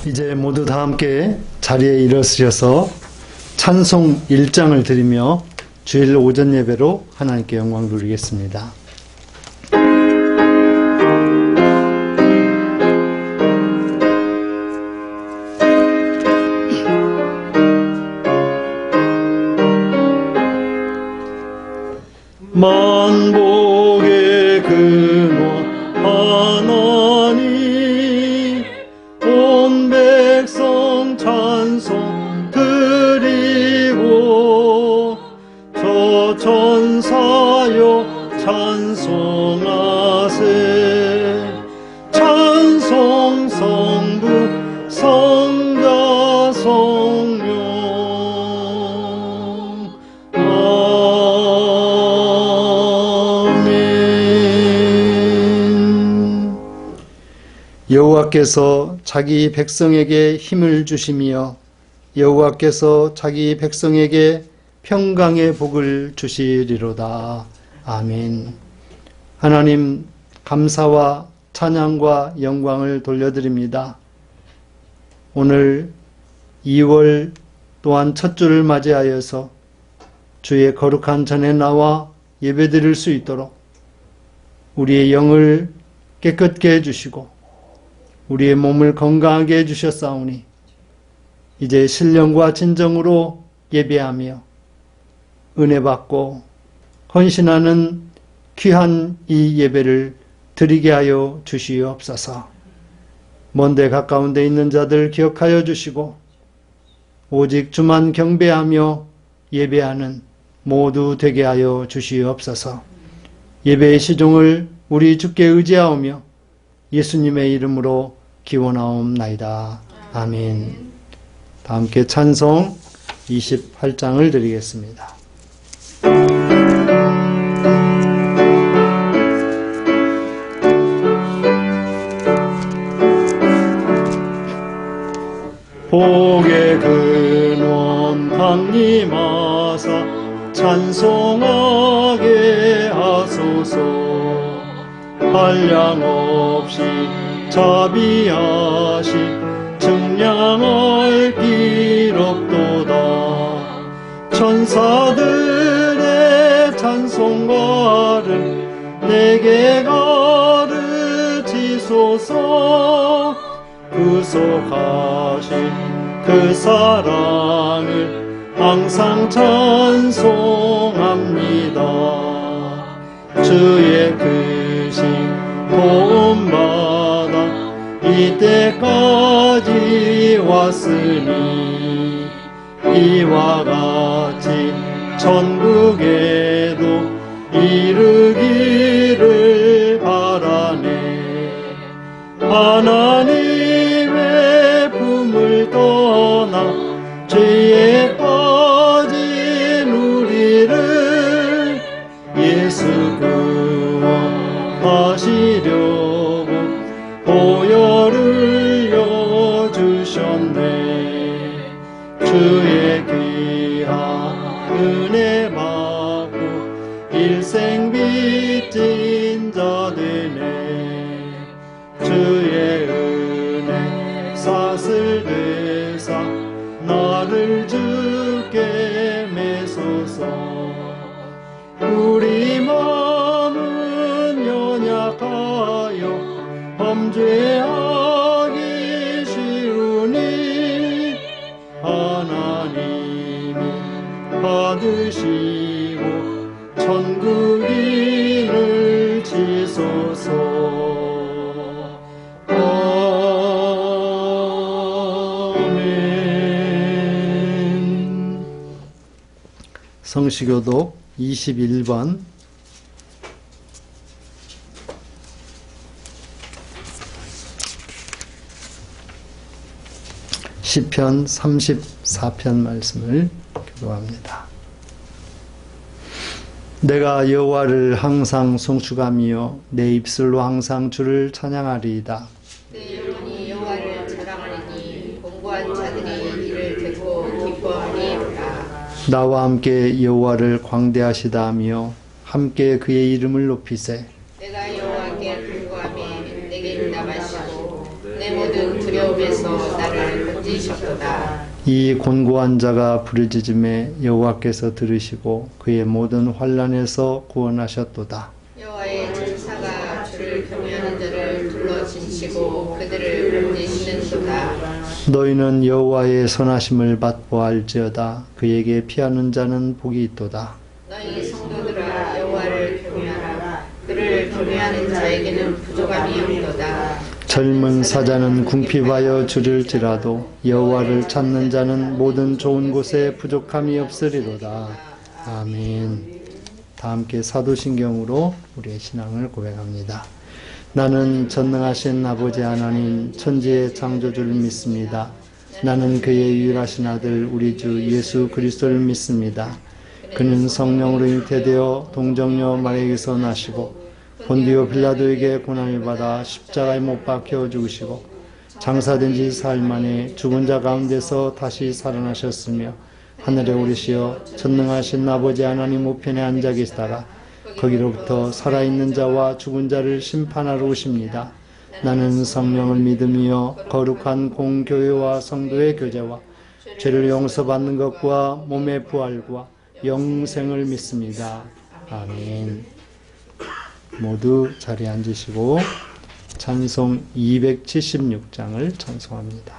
이제 모두 다 함께 자리에 일어서셔서 찬송 1장을 드리며 주일 오전 예배로 하나님께 영광 돌리겠습니다. 만복의 근원 하나님, 온 백성 찬송 드리고 저 천사여 찬송하세. 찬송 성부 성자 성령 여호와께서 자기 백성에게 힘을 주시며 여호와께서 자기 백성에게 평강의 복을 주시리로다. 아멘. 하나님, 감사와 찬양과 영광을 돌려드립니다. 오늘 2월 또한 첫 주를 맞이하여서 주의 거룩한 전에 나와 예배드릴 수 있도록 우리의 영을 깨끗게 해주시고 우리의 몸을 건강하게 해주셨사오니 이제 신령과 진정으로 예배하며 은혜 받고 헌신하는 귀한 이 예배를 드리게 하여 주시옵소서. 먼데 가까운 데 있는 자들 기억하여 주시고 오직 주만 경배하며 예배하는 모두 되게 하여 주시옵소서. 예배의 시종을 우리 주께 의지하오며 예수님의 이름으로 기원하옵나이다. 아멘. 다 함께 찬송 28장을 드리겠습니다. 복의 근원 강림하사 찬송하게 하소서. 한량없이 자비하시 증량할 길 없도다. 천사들의 찬송가를 내게 가르치소서. 구속하신 그 사랑을 항상 찬송합니다. 주의 크신 도움받아 이때까지 왔으니 이와 같이 천국에도 이르기를 바라네. 하나님의 품을 떠나 죄에 빠진 우리를 예수 구원하시려고 보혈을 여주셨네. 주의 귀한 은혜 받고 일생 빚진 자 되네. 주의 은혜 삭을 되사 나를 주께 매소서. 우리 마음은 연약하여 범죄하기 쉬우니 하나님이 받으시고 천국인을 지소서. 아멘. 성시교독 21번 시편 34편 말씀을 교독합니다. 내가 여호와를 항상 송축하며 내 입술로 항상 주를 찬양하리이다. 내 영혼이 여호와를 자랑하리니 공고한 자들이 이를 듣고 기뻐하리이다. 나와 함께 여호와를 광대하시다 하며 함께 그의 이름을 높이세. 내가 여호와께 근거하며 내게 응답하시고 내 모든 두려움 어려움에서 나를 건지셨도다. 이 곤고한 자가 부르짖음에 여호와께서 들으시고 그의 모든 환난에서 구원하셨도다. 여호와의 천사가 주를 경외하는 자를 둘러 진치고 그들을 건지시는도다. 너희는 여호와의 선하심을 받고 알지어다. 그에게 피하는 자는 복이 있도다. 너희 성도들아 여호와를 경외하라. 그를 경외하는 자에게는 부족함이 없도다. 젊은 사자는 궁핍하여 줄일지라도 여호와를 찾는 자는 모든 좋은 곳에 부족함이 없으리로다. 아멘. 다 함께 사도신경으로 우리의 신앙을 고백합니다. 나는 전능하신 아버지 하나님 천지의 창조주를 믿습니다. 나는 그의 유일하신 아들 우리 주 예수 그리스도를 믿습니다. 그는 성령으로 잉태되어 동정녀 마리아에게서 나시고 본디오 빌라도에게 고난을 받아 십자가에 못 박혀 죽으시고 장사된 지 사흘 만에 죽은 자 가운데서 다시 살아나셨으며 하늘에 오르시어 전능하신 아버지 하나님 우편에 앉아 계시다가 거기로부터 살아있는 자와 죽은 자를 심판하러 오십니다. 나는 성령을 믿으며 거룩한 공교회와 성도의 교제와 죄를 용서받는 것과 몸의 부활과 영생을 믿습니다. 아멘. 모두 자리에 앉으시고 찬송 276장을 찬송합니다.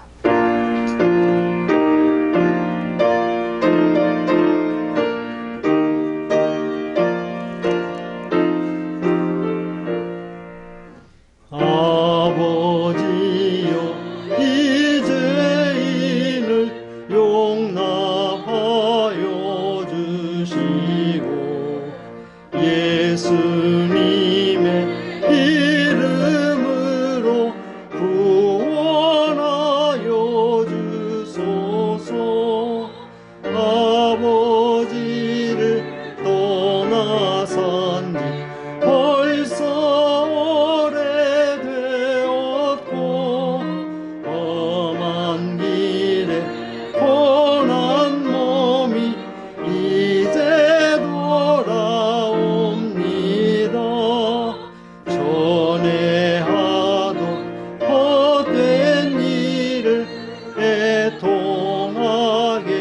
아버지여 이 죄인을 용납하여 주시고 예수님의 이름으로 구원하여 주소서. 아버지를 떠나산 지 벌써 오래되었고 험한 길에 고난 몸이 이제 돌아옵니다. 전에 하던 헛된 일을 애통하게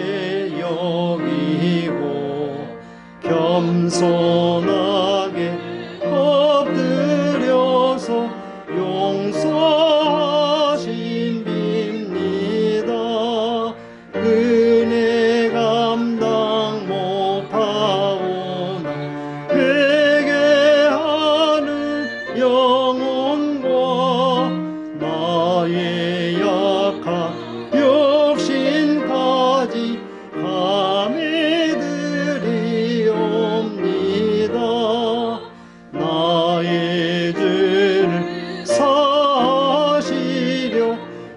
여기고 겸손하게 엎드려서 용서하신 빕니다. 은혜 감당 못하오나 회개하는 영혼과 나의 약한 육신까지 감히 드리옵니다. 나의 죄를 사하시려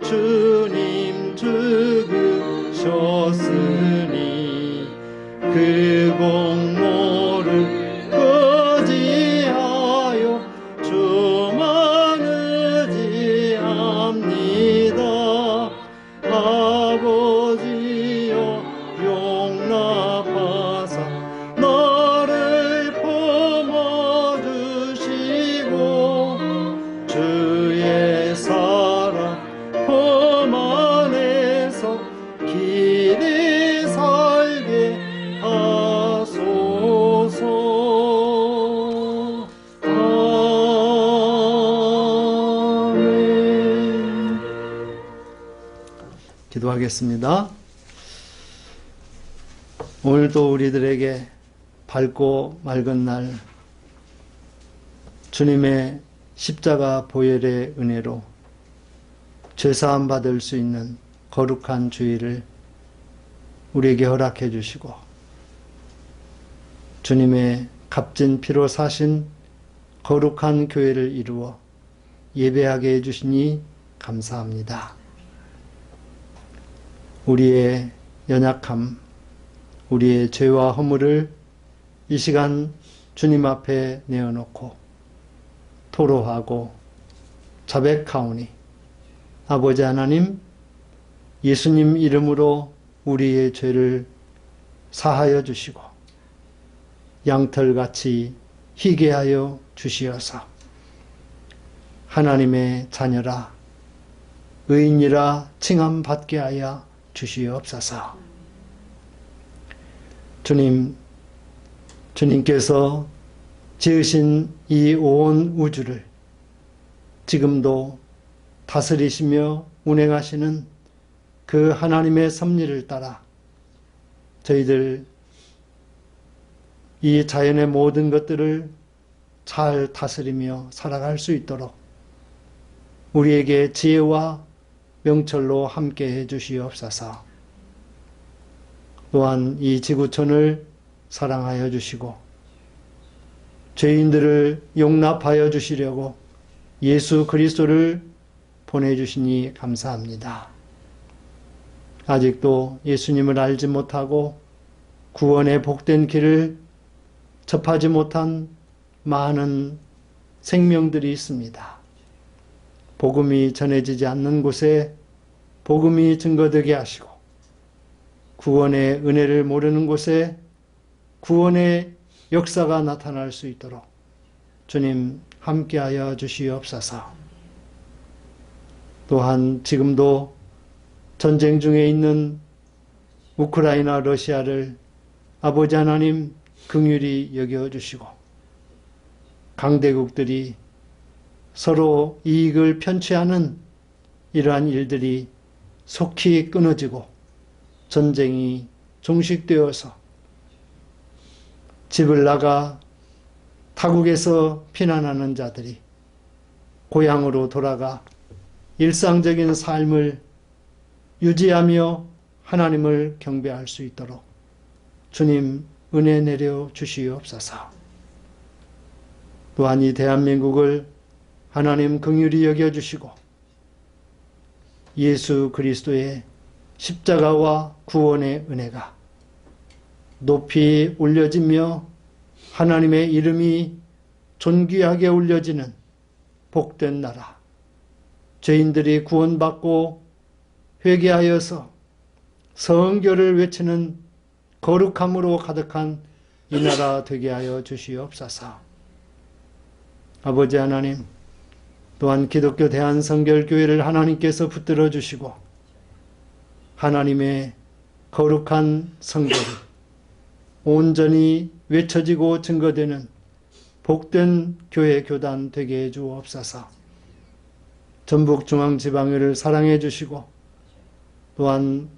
주님 죽으셨으니 그 공로를 의지하여 주만 의지합니다. 아버지여 용납하사 나를 품어주시고 주의 사랑 품 안에서 길이 살게 하소서. 아멘. 기도하겠습니다. 오늘도 우리들에게 밝고 맑은 날 주님의 십자가 보혈의 은혜로 죄사함 받을 수 있는 거룩한 주일을 우리에게 허락해 주시고 주님의 값진 피로 사신 거룩한 교회를 이루어 예배하게 해주시니 감사합니다. 우리의 연약함, 우리의 죄와 허물을 이 시간 주님 앞에 내어놓고 토로하고 자백하오니 아버지 하나님, 예수님 이름으로 우리의 죄를 사하여 주시고 양털같이 희게 하여 주시어서 하나님의 자녀라 의인이라 칭함 받게 하여 주시옵소서. 주님께서 지으신 이 온 우주를 지금도 다스리시며 운행하시는 그 하나님의 섭리를 따라 저희들 이 자연의 모든 것들을 잘 다스리며 살아갈 수 있도록 우리에게 지혜와 명철로 함께 해 주시옵소서. 또한 이 지구촌을 사랑하여 주시고 죄인들을 용납하여 주시려고 예수 그리스도를 보내주시니 감사합니다. 아직도 예수님을 알지 못하고 구원의 복된 길을 접하지 못한 많은 생명들이 있습니다. 복음이 전해지지 않는 곳에 복음이 증거되게 하시고 구원의 은혜를 모르는 곳에 구원의 역사가 나타날 수 있도록 주님 함께하여 주시옵소서. 또한 지금도 전쟁 중에 있는 우크라이나 러시아를 아버지 하나님 긍휼히 여겨주시고 강대국들이 서로 이익을 편취하는 이러한 일들이 속히 끊어지고 전쟁이 종식되어서 집을 나가 타국에서 피난하는 자들이 고향으로 돌아가 일상적인 삶을 유지하며 하나님을 경배할 수 있도록 주님 은혜 내려 주시옵소서. 또한 이 대한민국을 하나님 긍휼히 여겨주시고 예수 그리스도의 십자가와 구원의 은혜가 높이 올려지며 하나님의 이름이 존귀하게 올려지는 복된 나라, 죄인들이 구원받고 회개하여서 성결을 외치는 거룩함으로 가득한 이 나라 되게 하여 주시옵소서. 아버지 하나님, 또한 기독교 대한성결교회를 하나님께서 붙들어 주시고 하나님의 거룩한 성결이 온전히 외쳐지고 증거되는 복된 교회 교단 되게 해 주옵소서. 전북중앙지방의회를 사랑해 주시고 또한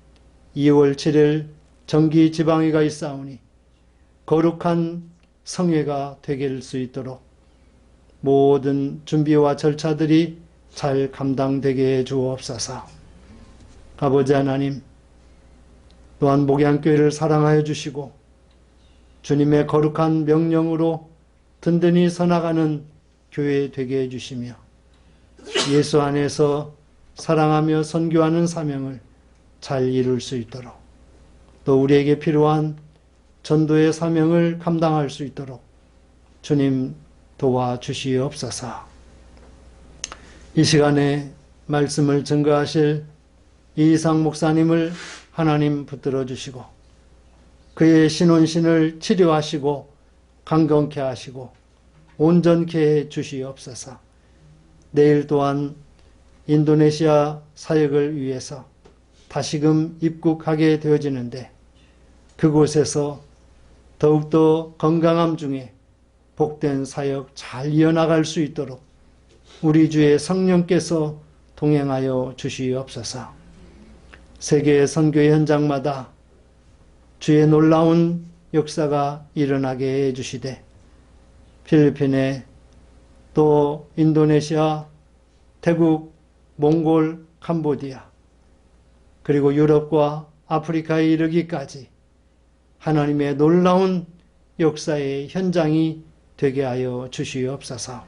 2월 7일 정기지방회가 있사오니 거룩한 성회가 되게 수 있도록 모든 준비와 절차들이 잘 감당되게 해 주옵소서. 아버지 하나님, 또한 목양교회를 사랑하여 주시고 주님의 거룩한 명령으로 든든히 서나가는 교회 되게 해주시며 예수 안에서 사랑하며 선교하는 사명을 잘 이룰 수 있도록 또 우리에게 필요한 전도의 사명을 감당할 수 있도록 주님 도와주시옵소서. 이 시간에 말씀을 증거하실 이희상 목사님을 하나님 붙들어 주시고 그의 신혼신을 치료하시고 강건케 하시고 온전케 해 주시옵소서. 내일 또한 인도네시아 사역을 위해서 다시금 입국하게 되어지는데 그곳에서 더욱더 건강함 중에 복된 사역 잘 이어나갈 수 있도록 우리 주의 성령께서 동행하여 주시옵소서. 세계 선교의 현장마다 주의 놀라운 역사가 일어나게 해주시되 필리핀에 또 인도네시아, 태국, 몽골, 캄보디아 그리고 유럽과 아프리카에 이르기까지 하나님의 놀라운 역사의 현장이 되게 하여 주시옵소서.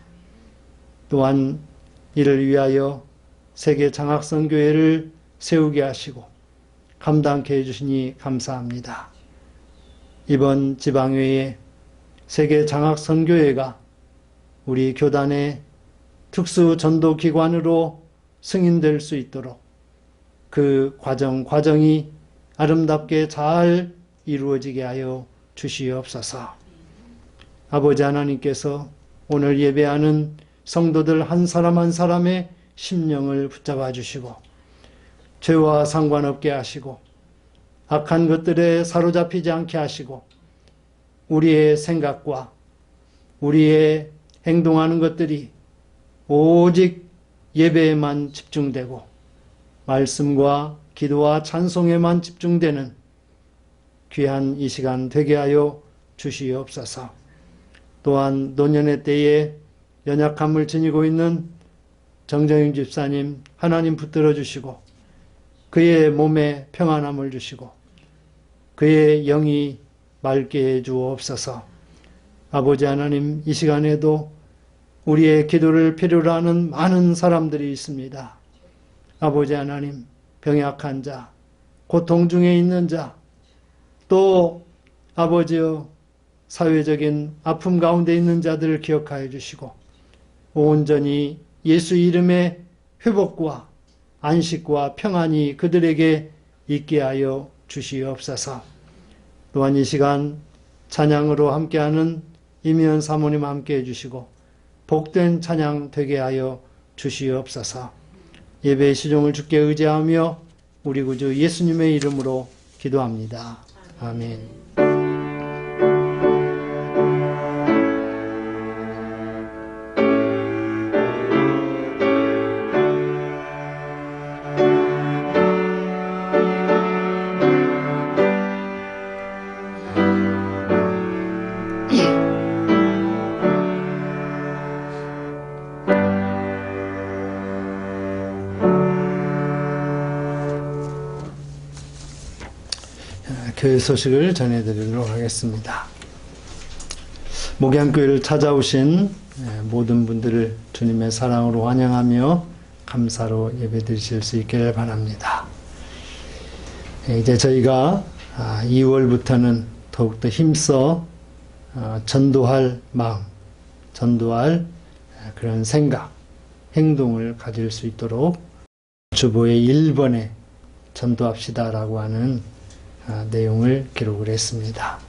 또한 이를 위하여 세계 장학선교회를 세우게 하시고 감당케 해주시니 감사합니다. 이번 지방회에 세계 장학선교회가 우리 교단의 특수 전도기관으로 승인될 수 있도록 그 과정이 아름답게 잘 이루어지게 하여 주시옵소서. 아버지 하나님께서 오늘 예배하는 성도들 한 사람 한 사람의 심령을 붙잡아 주시고 죄와 상관없게 하시고 악한 것들에 사로잡히지 않게 하시고 우리의 생각과 우리의 행동하는 것들이 오직 예배에만 집중되고 말씀과 기도와 찬송에만 집중되는 귀한 이 시간 되게 하여 주시옵소서. 또한 노년의 때에 연약함을 지니고 있는 정정윤 집사님 하나님 붙들어 주시고 그의 몸에 평안함을 주시고 그의 영이 맑게 해 주옵소서. 아버지 하나님, 이 시간에도 우리의 기도를 필요로 하는 많은 사람들이 있습니다. 아버지 하나님, 병약한 자, 고통 중에 있는 자, 또 아버지여 사회적인 아픔 가운데 있는 자들을 기억하여 주시고 온전히 예수 이름의 회복과 안식과 평안이 그들에게 있게 하여 주시옵소서. 또한 이 시간 찬양으로 함께하는 이미연 사모님 함께 해주시고 복된 찬양 되게 하여 주시옵소서. 예배의 시종을 주께 의지하며 우리 구주 예수님의 이름으로 기도합니다. 아멘. 교회 소식을 전해드리도록 하겠습니다. 목양교회를 찾아오신 모든 분들을 주님의 사랑으로 환영하며 감사로 예배드리실 수 있기를 바랍니다. 이제 저희가 2월부터는 더욱더 힘써 전도할 마음, 전도할 그런 생각, 행동을 가질 수 있도록 주보의 1번에 전도합시다라고 하는 내용을 기록을 했습니다.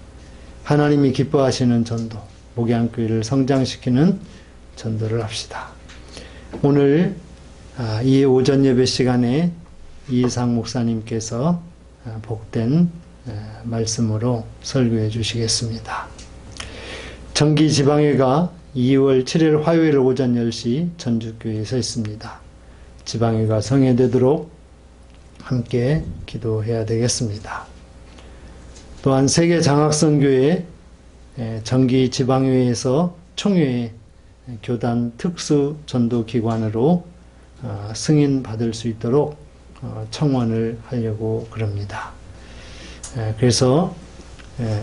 하나님이 기뻐하시는 전도, 목양교회를 성장시키는 전도를 합시다. 오늘 이 오전 예배 시간에 이상 목사님께서 복된 말씀으로 설교해 주시겠습니다. 정기지방회가 2월 7일 화요일 오전 10시 전주교회에서 있습니다. 지방회가 성회되도록 함께 기도해야 되겠습니다. 또한 세계장학선교회 정기지방회에서 총회 교단 특수 전도기관으로 승인 받을 수 있도록 청원을 하려고 그럽니다. 그래서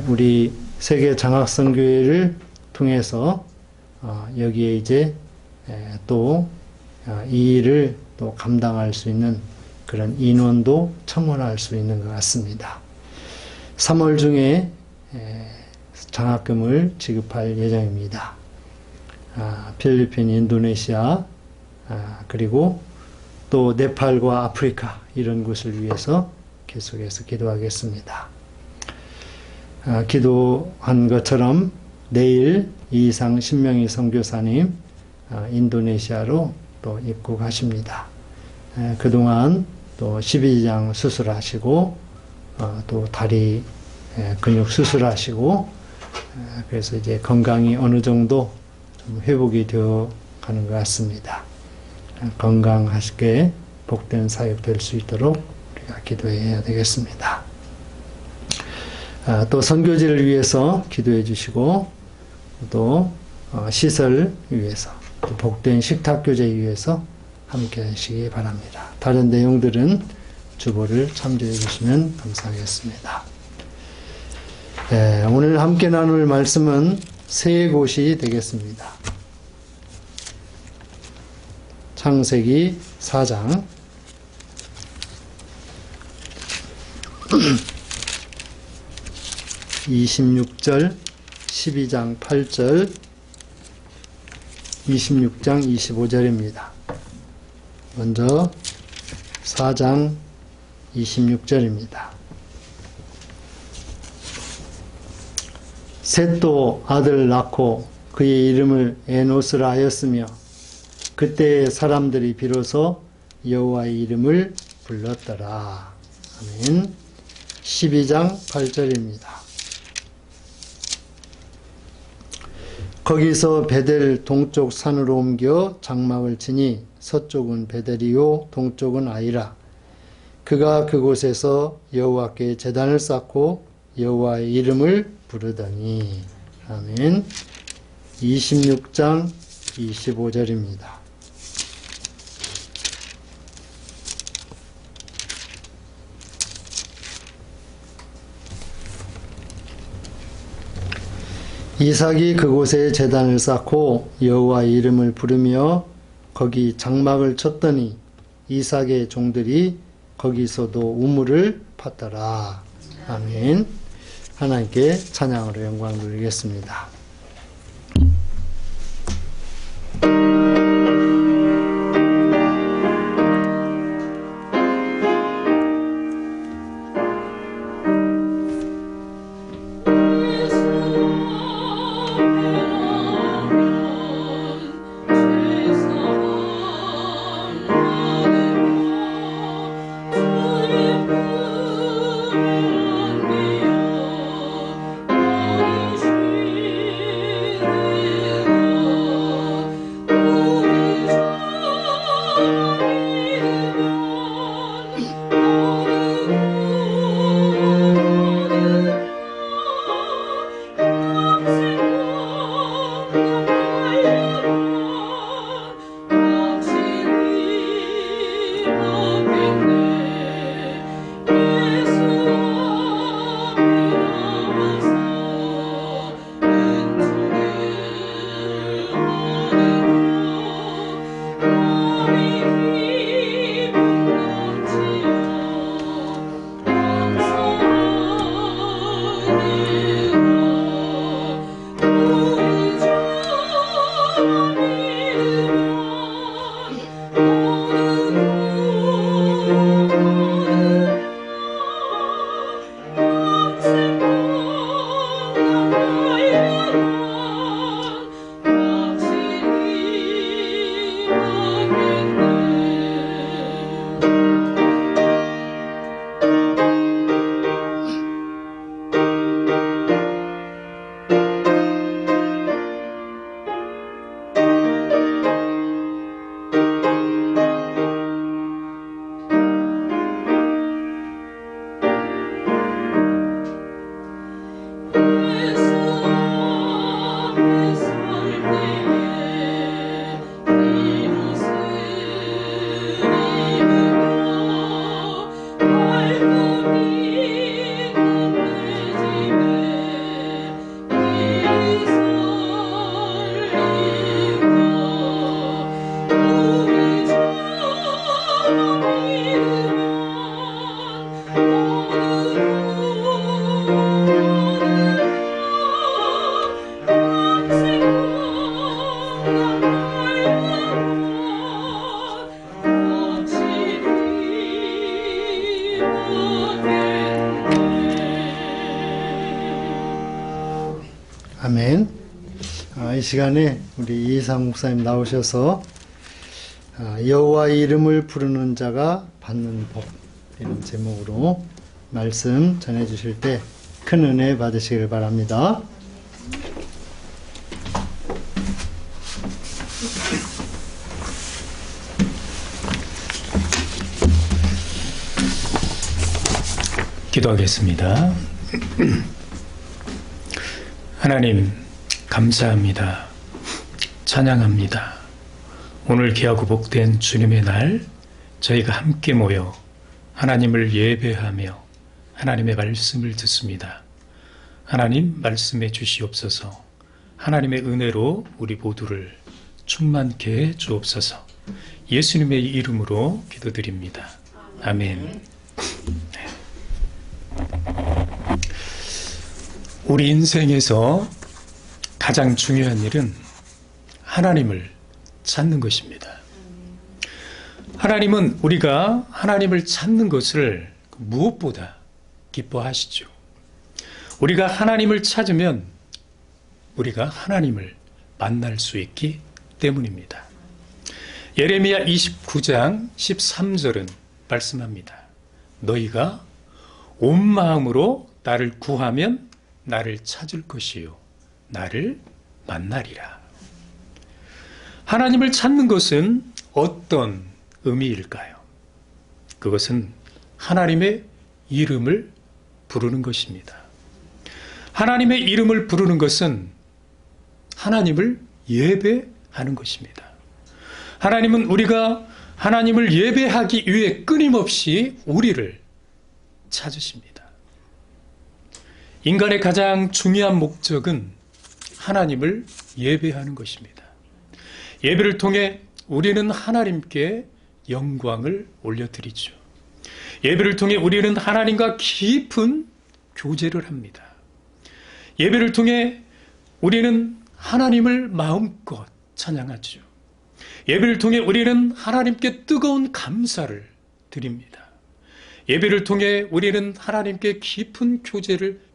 우리 세계장학선교회를 통해서 여기에 이제 또 이 일을 또 감당할 수 있는 그런 인원도 청원할 수 있는 것 같습니다. 3월 중에 장학금을 지급할 예정입니다. 필리핀, 인도네시아, 그리고 또 네팔과 아프리카 이런 곳을 위해서 계속해서 기도하겠습니다. 기도한 것처럼 내일 이상 신명희 선교사님 인도네시아로 또 입국하십니다. 그동안 또 12장 수술하시고 또 다리 근육 수술하시고 그래서 이제 건강이 어느 정도 좀 회복이 되어 가는 것 같습니다. 건강하시게 복된 사역 될 수 있도록 우리가 기도해야 되겠습니다. 또 선교지를 위해서 기도해 주시고 또 시설 위해서 또 복된 식탁 교제 위해서 함께 하시기 바랍니다. 다른 내용들은 주보를 참조해 주시면 감사하겠습니다. 오늘 함께 나눌 말씀은 세 곳이 되겠습니다. 창세기 4장 26절, 12장 8절, 26장 25절입니다. 먼저 4장 26절입니다. 셋도 아들 낳고 그의 이름을 에노스라 하였으며 그때 사람들이 비로소 여호와의 이름을 불렀더라. 아멘. 12장 8절입니다. 거기서 베델 동쪽 산으로 옮겨 장막을 치니 서쪽은 베델이요 동쪽은 아이라. 그가 그곳에서 여호와께 제단을 쌓고 여호와의 이름을 부르더니. 아멘. 26장 25절입니다. 이삭이 그곳에 제단을 쌓고 여호와의 이름을 부르며 거기 장막을 쳤더니 이삭의 종들이 거기서도 우물을 팠더라. 아멘. 하나님께 찬양으로 영광 돌리겠습니다. 아멘. 이 시간에 우리 이상 목사님 나오셔서 여호와의 이름을 부르는 자가 받는 복, 이런 제목으로 말씀 전해 주실 때 큰 은혜 받으시길 바랍니다. 기도하겠습니다. 하나님 감사합니다. 찬양합니다. 오늘 귀하고 복된 주님의 날 저희가 함께 모여 하나님을 예배하며 하나님의 말씀을 듣습니다. 하나님 말씀해 주시옵소서. 하나님의 은혜로 우리 모두를 충만케 해 주옵소서. 예수님의 이름으로 기도드립니다. 아멘. 우리 인생에서 가장 중요한 일은 하나님을 찾는 것입니다. 하나님은 우리가 하나님을 찾는 것을 무엇보다 기뻐하시죠. 우리가 하나님을 찾으면 우리가 하나님을 만날 수 있기 때문입니다. 예레미야 29장 13절은 말씀합니다. 너희가 온 마음으로 나를 구하면 나를 찾을 것이요 나를 만나리라. 하나님을 찾는 것은 어떤 의미일까요? 그것은 하나님의 이름을 부르는 것입니다. 하나님의 이름을 부르는 것은 하나님을 예배하는 것입니다. 하나님은 우리가 하나님을 예배하기 위해 끊임없이 우리를 찾으십니다. 인간의 가장 중요한 목적은 하나님을 예배하는 것입니다. 예배를 통해 우리는 하나님께 영광을 올려드리죠. 예배를 통해 우리는 하나님과 깊은 교제를 합니다. 예배를 통해 우리는 하나님을 마음껏 찬양하죠. 예배를 통해 우리는 하나님께 뜨거운 감사를 드립니다. 예배를 통해 우리는 하나님께 깊은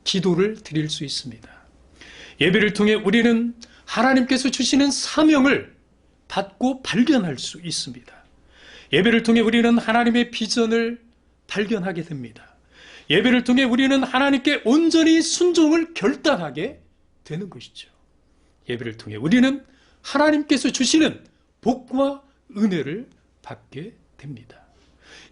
기도를 드릴 수 있습니다. 예배를 통해 우리는 하나님께서 주시는 사명을 받고 발견할 수 있습니다. 예배를 통해 우리는 하나님의 비전을 발견하게 됩니다. 예배를 통해 우리는 하나님께 온전히 순종을 결단하게 되는 것이죠. 예배를 통해 우리는 하나님께서 주시는 복과 은혜를 받게 됩니다.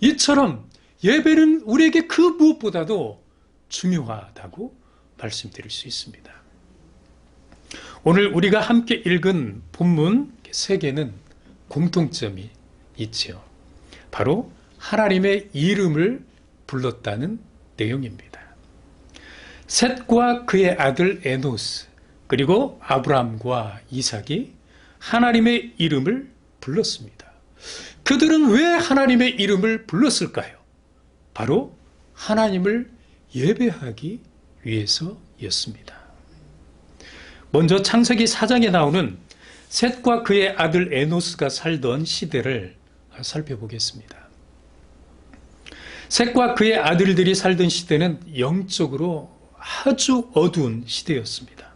이처럼 예배는 우리에게 그 무엇보다도 중요하다고 말씀드릴 수 있습니다. 오늘 우리가 함께 읽은 본문 3개는 공통점이 있지요. 바로 하나님의 이름을 불렀다는 내용입니다. 셋과 그의 아들 에노스, 그리고 아브라함과 이삭이 하나님의 이름을 불렀습니다. 그들은 왜 하나님의 이름을 불렀을까요? 바로 하나님을 예배하기 위해서였습니다. 먼저 창세기 4장에 나오는 셋과 그의 아들 에노스가 살던 시대를 살펴보겠습니다. 셋과 그의 아들들이 살던 시대는 영적으로 아주 어두운 시대였습니다.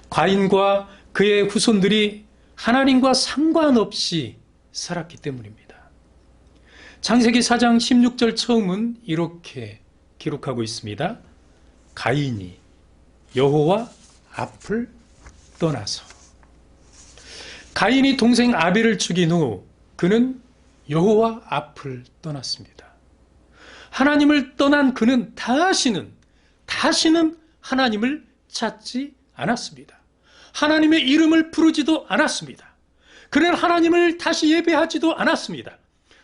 가인과 그의 후손들이 하나님과 상관없이 살았기 때문입니다. 창세기 4장 16절 처음은 이렇게 기록하고 있습니다. 가인이 여호와 앞을 떠나서. 가인이 동생 아벨을 죽인 후 그는 여호와 앞을 떠났습니다. 하나님을 떠난 그는 다시는 하나님을 찾지 않았습니다. 하나님의 이름을 부르지도 않았습니다. 그는 하나님을 다시 예배하지도 않았습니다.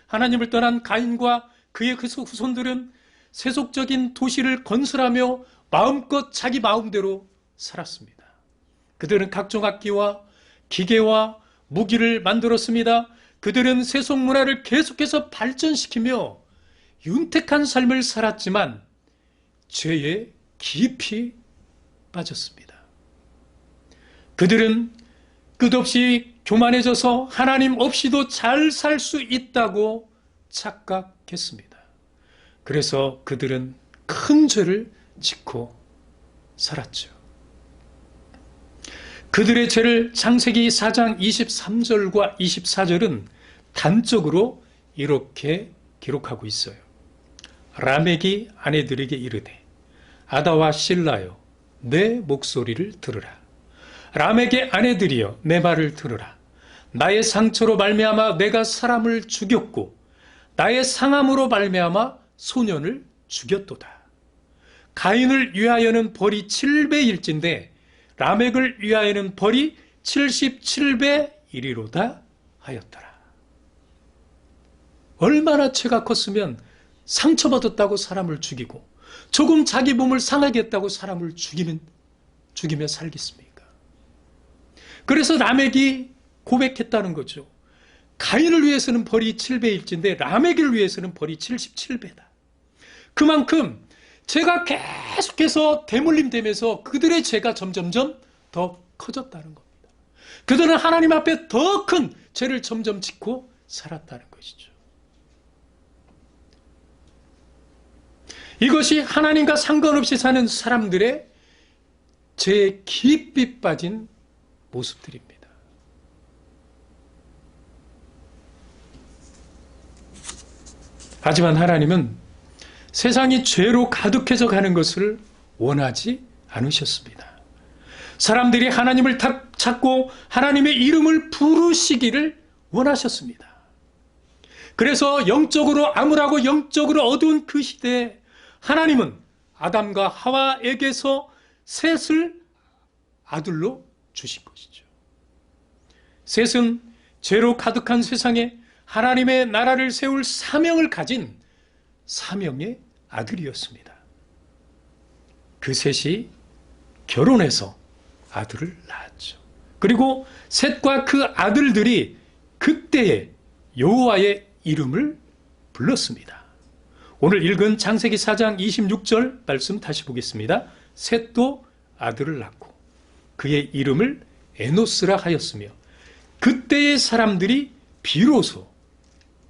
하나님을 떠난 가인과 그의 후손들은 세속적인 도시를 건설하며 마음껏 자기 마음대로 살았습니다. 그들은 각종 악기와 기계와 무기를 만들었습니다. 그들은 세속 문화를 계속해서 발전시키며 윤택한 삶을 살았지만 죄에 깊이 빠졌습니다. 그들은 끝없이 교만해져서 하나님 없이도 잘 살 수 있다고 착각했습니다. 그래서 그들은 큰 죄를 짓고 살았죠. 그들의 죄를 창세기 4장 23절과 24절은 단적으로 이렇게 기록하고 있어요. 라멕이 아내들에게 이르되 아다와 실라여 내 목소리를 들으라. 라멕의 아내들이여 내 말을 들으라. 나의 상처로 말미암아 내가 사람을 죽였고 나의 상함으로 말미암아 소년을 죽였도다. 가인을 위하여는 벌이 7배일진데 라멕을 위하여는 벌이 77배이리로다 하였더라. 얼마나 죄가 컸으면 상처받았다고 사람을 죽이고 조금 자기 몸을 상하게 했다고 사람을 죽이며 살겠습니까? 그래서 라멕이 고백했다는 거죠. 가인을 위해서는 벌이 7배일진데 라멕을 위해서는 벌이 77배다. 그만큼 죄가 계속해서 대물림되면서 그들의 죄가 점점점 더 커졌다는 겁니다. 그들은 하나님 앞에 더 큰 죄를 점점 짓고 살았다는 것이죠. 이것이 하나님과 상관없이 사는 사람들의 죄에 깊이 빠진 모습들입니다. 하지만 하나님은 세상이 죄로 가득해져 가는 것을 원하지 않으셨습니다. 사람들이 하나님을 찾고 하나님의 이름을 부르시기를 원하셨습니다. 그래서 영적으로 암울하고 영적으로 어두운 그 시대에 하나님은 아담과 하와에게서 셋을 아들로 주신 것이죠. 셋은 죄로 가득한 세상에 하나님의 나라를 세울 사명을 가진 사명의 아들이었습니다. 그 셋이 결혼해서 아들을 낳았죠. 그리고 셋과 그 아들들이 그때의 여호와의 이름을 불렀습니다. 오늘 읽은 창세기 4장 26절 말씀 다시 보겠습니다. 셋도 아들을 낳고 그의 이름을 에노스라 하였으며 그때의 사람들이 비로소,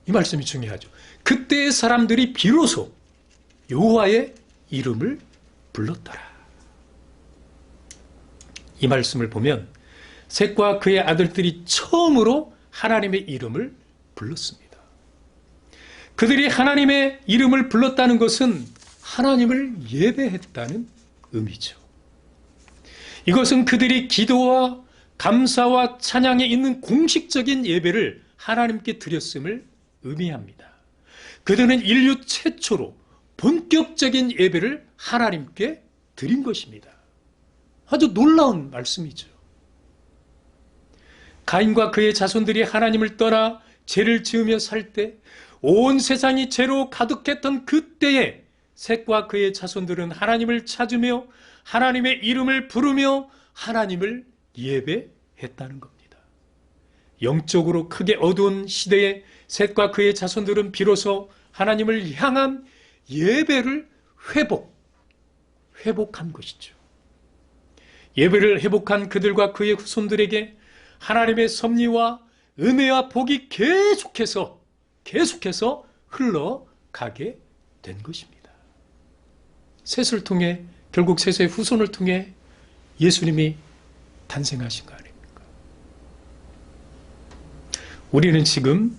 이 말씀이 중요하죠. 그때의 사람들이 비로소 여호와의 이름을 불렀더라. 이 말씀을 보면 셋과 그의 아들들이 처음으로 하나님의 이름을 불렀습니다. 그들이 하나님의 이름을 불렀다는 것은 하나님을 예배했다는 의미죠. 이것은 그들이 기도와 감사와 찬양에 있는 공식적인 예배를 하나님께 드렸음을 의미합니다. 그들은 인류 최초로 본격적인 예배를 하나님께 드린 것입니다. 아주 놀라운 말씀이죠. 가인과 그의 자손들이 하나님을 떠나 죄를 지으며 살 때 온 세상이 죄로 가득했던 그때에 셋과 그의 자손들은 하나님을 찾으며 하나님의 이름을 부르며 하나님을 예배했다는 겁니다. 영적으로 크게 어두운 시대에 셋과 그의 자손들은 비로소 하나님을 향한 예배를 회복한 것이죠. 예배를 회복한 그들과 그의 후손들에게 하나님의 섭리와 은혜와 복이 계속해서 흘러가게 된 것입니다. 셋을 통해, 결국 셋의 후손을 통해 예수님이 탄생하신 거 아닙니까? 우리는 지금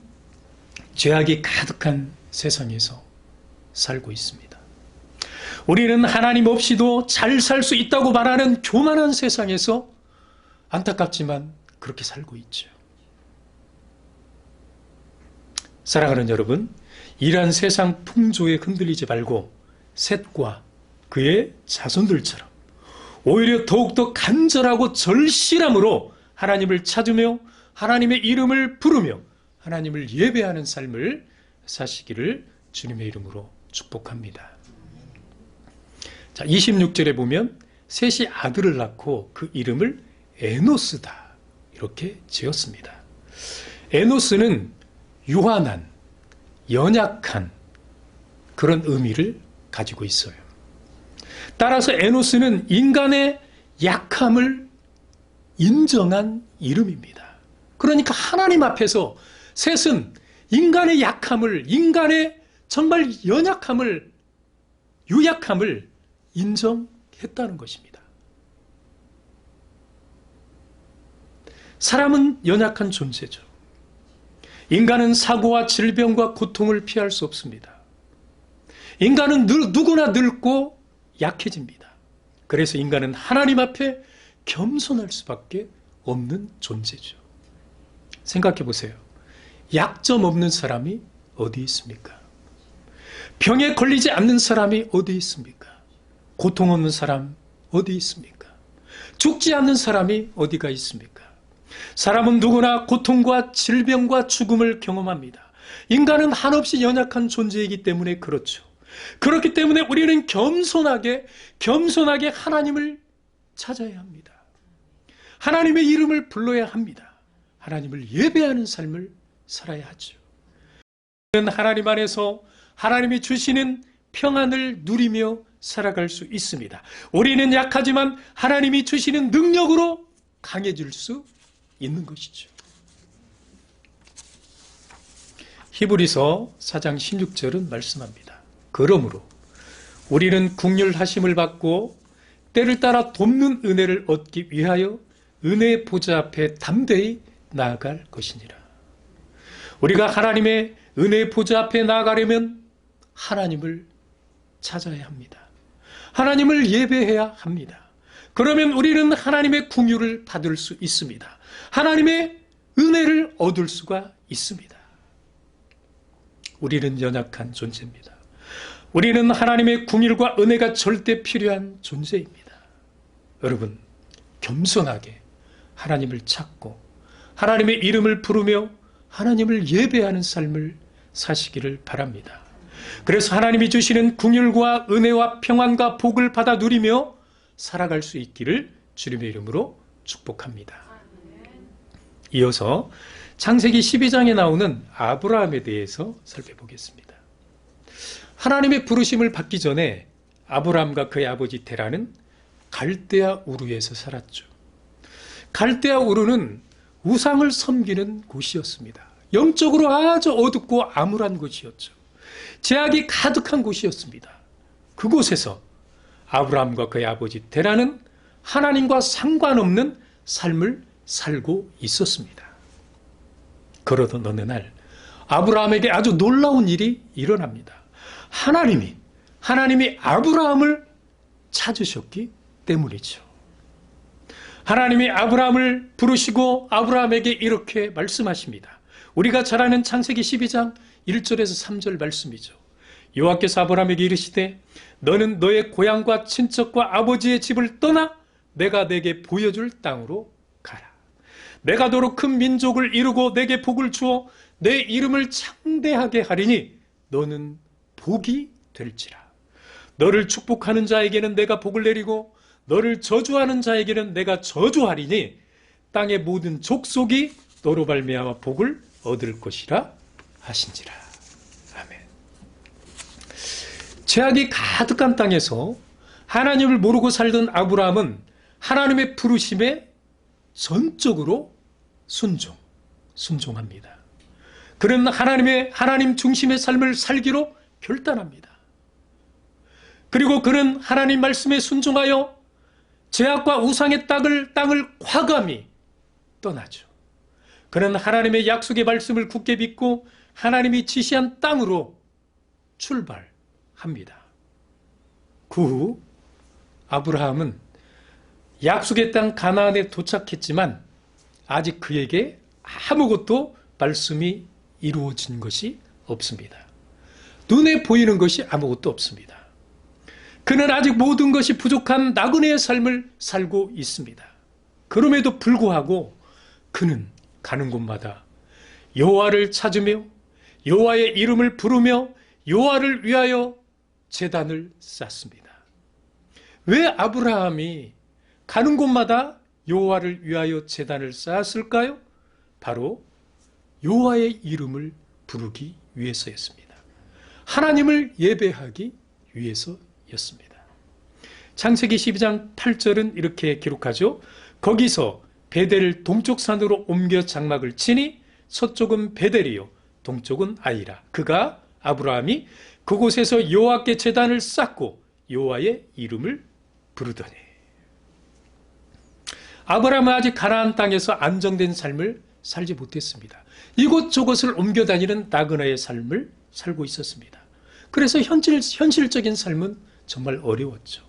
죄악이 가득한 세상에서 살고 있습니다. 우리는 하나님 없이도 잘 살 수 있다고 말하는 교만한 세상에서 안타깝지만 그렇게 살고 있죠. 사랑하는 여러분, 이러한 세상 풍조에 흔들리지 말고 셋과 그의 자손들처럼 오히려 더욱더 간절하고 절실함으로 하나님을 찾으며 하나님의 이름을 부르며 하나님을 예배하는 삶을 사시기를 주님의 이름으로 축복합니다. 자, 26절에 보면 셋이 아들을 낳고 그 이름을 에노스다 이렇게 지었습니다. 에노스는 유한한, 연약한 그런 의미를 가지고 있어요. 따라서 에노스는 인간의 약함을 인정한 이름입니다. 그러니까 하나님 앞에서 셋은 인간의 약함을, 인간의 정말 연약함을, 유약함을 인정했다는 것입니다. 사람은 연약한 존재죠. 인간은 사고와 질병과 고통을 피할 수 없습니다. 인간은 누구나 늙고 약해집니다. 그래서 인간은 하나님 앞에 겸손할 수밖에 없는 존재죠. 생각해 보세요. 약점 없는 사람이 어디 있습니까? 병에 걸리지 않는 사람이 어디 있습니까? 고통 없는 사람 어디 있습니까? 죽지 않는 사람이 어디가 있습니까? 사람은 누구나 고통과 질병과 죽음을 경험합니다. 인간은 한없이 연약한 존재이기 때문에 그렇죠. 그렇기 때문에 우리는 겸손하게 하나님을 찾아야 합니다. 하나님의 이름을 불러야 합니다. 하나님을 예배하는 삶을 살아야 하죠. 우리는 하나님 안에서 하나님이 주시는 평안을 누리며 살아갈 수 있습니다. 우리는 약하지만 하나님이 주시는 능력으로 강해질 수 있는 것이죠. 히브리서 4장 16절은 말씀합니다. 그러므로 우리는 국률하심을 받고 때를 따라 돕는 은혜를 얻기 위하여 은혜의 보좌 앞에 담대히 나아갈 것이니라. 우리가 하나님의 은혜의 보좌 앞에 나아가려면 하나님을 찾아야 합니다. 하나님을 예배해야 합니다. 그러면 우리는 하나님의 긍휼을 받을 수 있습니다. 하나님의 은혜를 얻을 수가 있습니다. 우리는 연약한 존재입니다. 우리는 하나님의 긍휼과 은혜가 절대 필요한 존재입니다. 여러분, 겸손하게 하나님을 찾고 하나님의 이름을 부르며 하나님을 예배하는 삶을 사시기를 바랍니다. 그래서 하나님이 주시는 긍휼과 은혜와 평안과 복을 받아 누리며 살아갈 수 있기를 주님의 이름으로 축복합니다. 이어서 창세기 12장에 나오는 아브라함에 대해서 살펴보겠습니다. 하나님의 부르심을 받기 전에 아브라함과 그의 아버지 데라는 갈대아 우르에서 살았죠. 갈대아 우르는 우상을 섬기는 곳이었습니다. 영적으로 아주 어둡고 암울한 곳이었죠. 죄악이 가득한 곳이었습니다. 그곳에서 아브라함과 그의 아버지 데라는 하나님과 상관없는 삶을 살고 있었습니다. 그러던 어느 날 아브라함에게 아주 놀라운 일이 일어납니다. 하나님이 아브라함을 찾으셨기 때문이죠. 하나님이 아브라함을 부르시고 아브라함에게 이렇게 말씀하십니다. 우리가 잘 아는 창세기 12장 1절에서 3절 말씀이죠. 여호와께서 아브라함에게 이르시되 너는 너의 고향과 친척과 아버지의 집을 떠나 내가 내게 보여줄 땅으로 가라. 내가 너로 큰 민족을 이루고 내게 복을 주어 내 이름을 창대하게 하리니 너는 복이 될지라. 너를 축복하는 자에게는 내가 복을 내리고 너를 저주하는 자에게는 내가 저주하리니 땅의 모든 족속이 너로 말미암아 복을 얻을 것이라 하신지라. 아멘. 죄악이 가득한 땅에서 하나님을 모르고 살던 아브라함은 하나님의 부르심에 전적으로 순종합니다. 그는 하나님 중심의 삶을 살기로 결단합니다. 그리고 그는 하나님 말씀에 순종하여 죄악과 우상의 땅을 과감히 떠나죠. 그는 하나님의 약속의 말씀을 굳게 믿고 하나님이 지시한 땅으로 출발합니다. 그 후 아브라함은 약속의 땅 가나안에 도착했지만 아직 그에게 아무것도 말씀이 이루어진 것이 없습니다. 눈에 보이는 것이 아무것도 없습니다. 그는 아직 모든 것이 부족한 나그네의 삶을 살고 있습니다. 그럼에도 불구하고 그는 가는 곳마다 여호와를 찾으며 여호와의 이름을 부르며 여호와를 위하여 제단을 쌓습니다. 왜 아브라함이 가는 곳마다 여호와를 위하여 제단을 쌓았을까요? 바로 여호와의 이름을 부르기 위해서였습니다. 하나님을 예배하기 위해서였습니다. 창세기 12장 8절은 이렇게 기록하죠. 거기서 베델 동쪽 산으로 옮겨 장막을 치니 서쪽은 베델이요 동쪽은 아이라. 그가 아브라함이 그곳에서 여호와께 제단을 쌓고 여호와의 이름을 부르더니. 아브라함은 아직 가나안 땅에서 안정된 삶을 살지 못했습니다. 이곳저곳을 옮겨 다니는 나그네의 삶을 살고 있었습니다. 그래서 현실적인 삶은 정말 어려웠죠.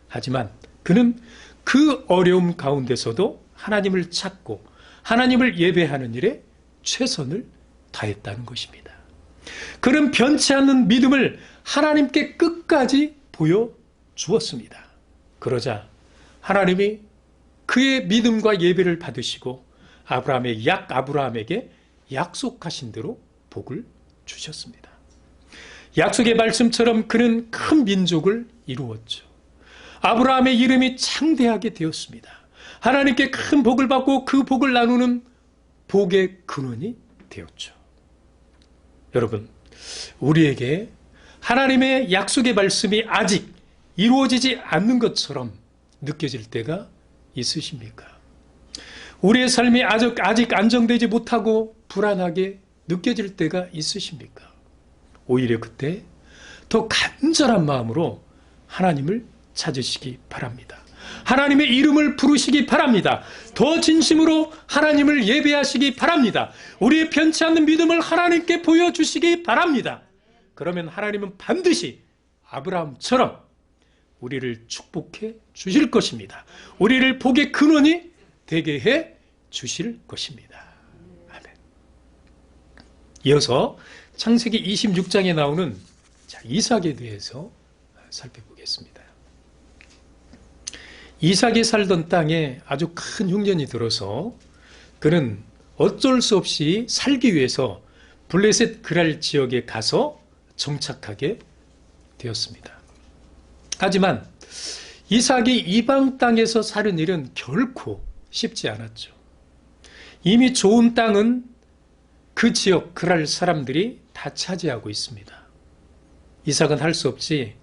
하지만 그는 그 어려움 가운데서도 하나님을 찾고 하나님을 예배하는 일에 최선을 다했다는 것입니다. 그는 변치 않는 믿음을 하나님께 끝까지 보여주었습니다. 그러자 하나님이 그의 믿음과 예배를 받으시고 아브라함에게 약속하신 대로 복을 주셨습니다. 약속의 말씀처럼 그는 큰 민족을 이루었죠. 아브라함의 이름이 창대하게 되었습니다. 하나님께 큰 복을 받고 그 복을 나누는 복의 근원이 되었죠. 여러분, 우리에게 하나님의 약속의 말씀이 아직 이루어지지 않는 것처럼 느껴질 때가 있으십니까? 우리의 삶이 아직 안정되지 못하고 불안하게 느껴질 때가 있으십니까? 오히려 그때 더 간절한 마음으로 하나님을 찾으시기 바랍니다. 하나님의 이름을 부르시기 바랍니다. 더 진심으로 하나님을 예배하시기 바랍니다. 우리의 변치 않는 믿음을 하나님께 보여주시기 바랍니다. 그러면 하나님은 반드시 아브라함처럼 우리를 축복해 주실 것입니다. 우리를 복의 근원이 되게 해 주실 것입니다. 아멘. 이어서 창세기 26장에 나오는 이삭에 대해서 살펴보겠습니다. 이삭이 살던 땅에 아주 큰 흉년이 들어서 그는 어쩔 수 없이 살기 위해서 블레셋 그랄 지역에 가서 정착하게 되었습니다. 하지만 이삭이 이방 땅에서 사는 일은 결코 쉽지 않았죠. 이미 좋은 땅은 그 지역 그랄 사람들이 다 차지하고 있습니다. 이삭은 할 수 없이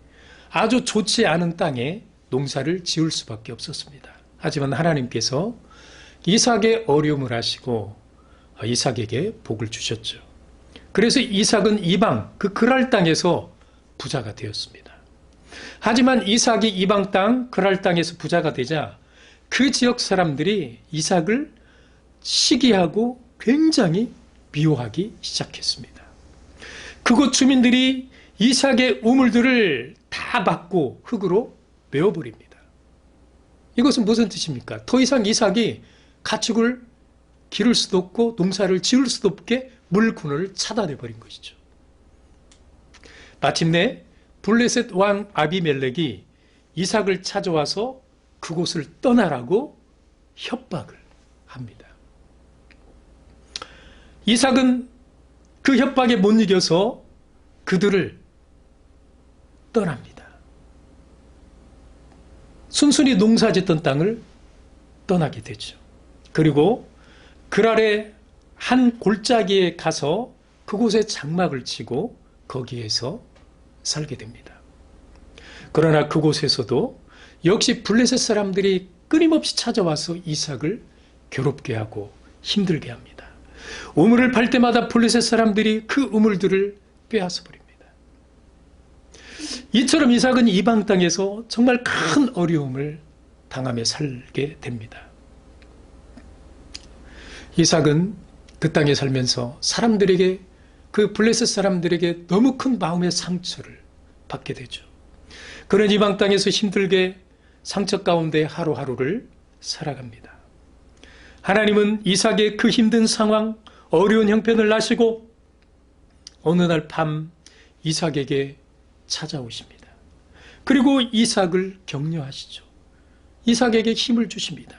아주 좋지 않은 땅에 농사를 지을 수밖에 없었습니다. 하지만 하나님께서 이삭의 어려움을 아시고 이삭에게 복을 주셨죠. 그래서 이삭은 이방 그 그랄 땅에서 부자가 되었습니다. 하지만 이삭이 이방 땅 그랄 땅에서 부자가 되자 그 지역 사람들이 이삭을 시기하고 굉장히 미워하기 시작했습니다. 그곳 주민들이 이삭의 우물들을 다 막고 흙으로 메워버립니다. 이것은 무슨 뜻입니까? 더 이상 이삭이 가축을 기를 수도 없고 농사를 지을 수도 없게 물군을 차단해버린 것이죠. 마침내 블레셋 왕 아비멜렉이 이삭을 찾아와서 그곳을 떠나라고 협박을 합니다. 이삭은 그 협박에 못 이겨서 그들을 떠납니다. 순순히 농사짓던 땅을 떠나게 되죠. 그리고 그랄의 한 골짜기에 가서 그곳에 장막을 치고 거기에서 살게 됩니다. 그러나 그곳에서도 역시 블레셋 사람들이 끊임없이 찾아와서 이삭을 괴롭게 하고 힘들게 합니다. 우물을 팔 때마다 블레셋 사람들이 그 우물들을 빼앗아 버립니다. 이처럼 이삭은 이방 땅에서 정말 큰 어려움을 당하며 살게 됩니다. 이삭은 그 땅에 살면서 사람들에게 그 블레셋 사람들에게 너무 큰 마음의 상처를 받게 되죠. 그는 이방 땅에서 힘들게 상처 가운데 하루하루를 살아갑니다. 하나님은 이삭의 그 힘든 상황, 어려운 형편을 아시고 어느 날 밤 이삭에게 찾아오십니다. 그리고 이삭을 격려하시죠. 이삭에게 힘을 주십니다.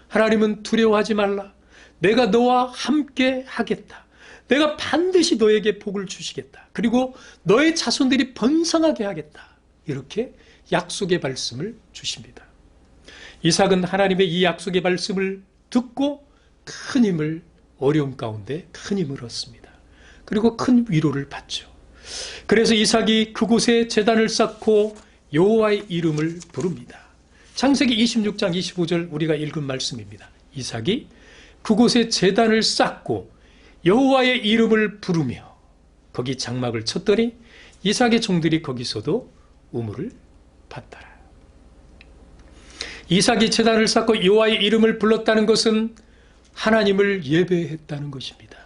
하나님은 두려워하지 말라. 내가 너와 함께 하겠다. 내가 반드시 너에게 복을 주시겠다. 그리고 너의 자손들이 번성하게 하겠다. 이렇게 약속의 말씀을 주십니다. 이삭은 하나님의 이 약속의 말씀을 듣고 큰 힘을 어려움 가운데 큰 힘을 얻습니다. 그리고 큰 위로를 받죠. 그래서 이삭이 그곳에 제단을 쌓고 여호와의 이름을 부릅니다. 창세기 26장 25절 우리가 읽은 말씀입니다. 이삭이 그곳에 제단을 쌓고 여호와의 이름을 부르며 거기 장막을 쳤더니 이삭의 종들이 거기서도 우물을 봤더라. 이삭이 제단을 쌓고 여호와의 이름을 불렀다는 것은 하나님을 예배했다는 것입니다.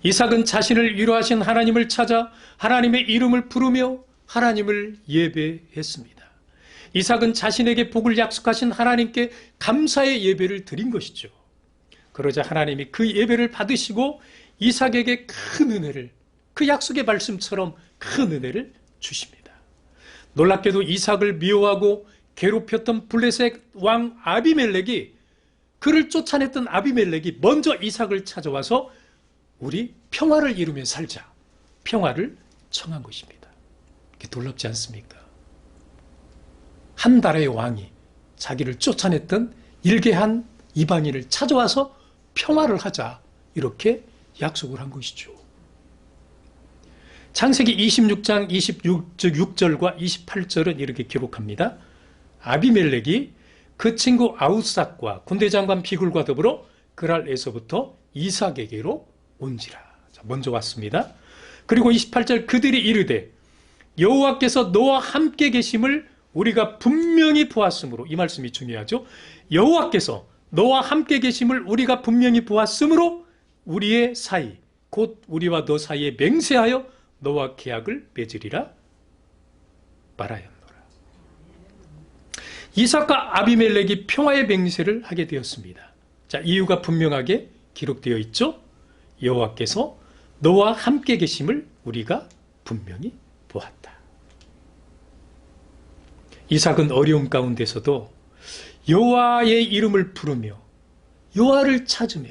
이삭은 자신을 위로하신 하나님을 찾아 하나님의 이름을 부르며 하나님을 예배했습니다. 이삭은 자신에게 복을 약속하신 하나님께 감사의 예배를 드린 것이죠. 그러자 하나님이 그 예배를 받으시고 이삭에게 큰 은혜를, 그 약속의 말씀처럼 큰 은혜를 주십니다. 놀랍게도 이삭을 미워하고 괴롭혔던 블레셋 왕 아비멜렉이, 그를 쫓아냈던 아비멜렉이 먼저 이삭을 찾아와서 우리 평화를 이루며 살자, 평화를 청한 것입니다. 이게 놀랍지 않습니까? 한 나라의 왕이 자기를 쫓아냈던 일개한 이방인을 찾아와서 평화를 하자, 이렇게 약속을 한 것이죠. 창세기 26장 26절과 28절은 이렇게 기록합니다. 아비멜렉이 그 친구 아우삭과 군대장관 비굴과 더불어 그랄에서부터 이삭에게로 온지라. 자, 먼저 왔습니다. 그리고 28절 그들이 이르되 여호와께서 너와 함께 계심을 우리가 분명히 보았으므로, 이 말씀이 중요하죠. 여호와께서 너와 함께 계심을 우리가 분명히 보았으므로 우리의 사이, 곧 우리와 너 사이에 맹세하여 너와 계약을 맺으리라 말하였노라. 이삭과 아비멜렉이 평화의 맹세를 하게 되었습니다. 자, 이유가 분명하게 기록되어 있죠. 여호와께서 너와 함께 계심을 우리가 분명히 보았다. 이삭은 어려움 가운데서도 여호와의 이름을 부르며 여호와를 찾으며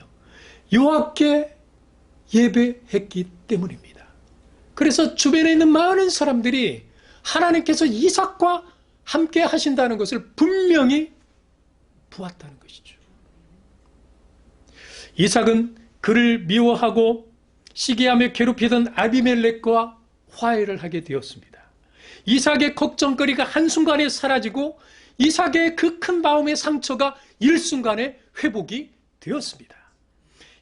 여호와께 예배했기 때문입니다. 그래서 주변에 있는 많은 사람들이 하나님께서 이삭과 함께 하신다는 것을 분명히 보았다는 것이죠. 이삭은 그를 미워하고 시기하며 괴롭히던 아비멜렉과 화해를 하게 되었습니다. 이삭의 걱정거리가 한순간에 사라지고 이삭의 그 큰 마음의 상처가 일순간에 회복이 되었습니다.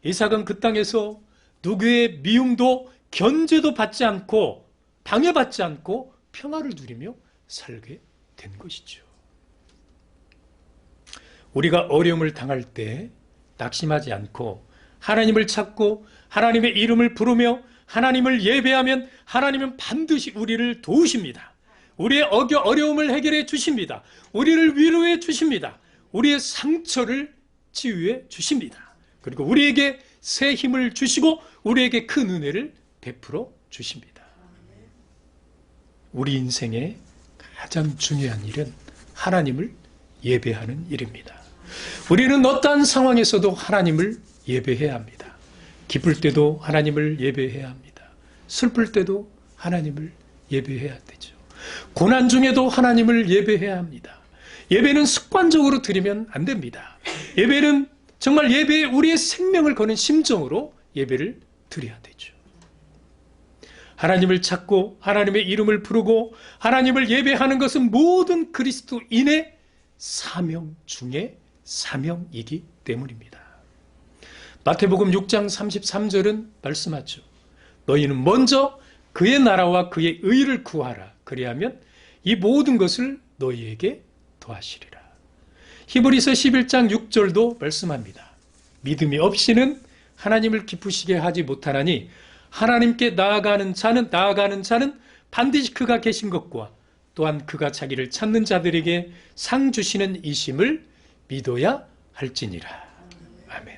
이삭은 그 땅에서 누구의 미움도 견제도 받지 않고 방해받지 않고 평화를 누리며 살게 된 것이죠. 우리가 어려움을 당할 때 낙심하지 않고 하나님을 찾고 하나님의 이름을 부르며 하나님을 예배하면 하나님은 반드시 우리를 도우십니다. 우리의 어려움을 해결해 주십니다. 우리를 위로해 주십니다. 우리의 상처를 치유해 주십니다. 그리고 우리에게 새 힘을 주시고 우리에게 큰 은혜를 베풀어 주십니다. 우리 인생의 가장 중요한 일은 하나님을 예배하는 일입니다. 우리는 어떠한 상황에서도 하나님을 예배해야 합니다. 기쁠 때도 하나님을 예배해야 합니다. 슬플 때도 하나님을 예배해야 되죠. 고난 중에도 하나님을 예배해야 합니다. 예배는 습관적으로 드리면 안 됩니다. 예배는 정말 예배에 우리의 생명을 거는 심정으로 예배를 드려야 되죠. 하나님을 찾고 하나님의 이름을 부르고 하나님을 예배하는 것은 모든 그리스도인의 사명 중에 사명이기 때문입니다. 마태복음 6장 33절은 말씀하죠. 너희는 먼저 그의 나라와 그의 의를 구하라. 그리하면 이 모든 것을 너희에게 더하시리라. 히브리서 11장 6절도 말씀합니다. 믿음이 없이는 하나님을 기쁘시게 하지 못하나니 하나님께 나아가는 자는 반드시 그가 계신 것과 또한 그가 자기를 찾는 자들에게 상 주시는 이심을 믿어야 할지니라. 아멘.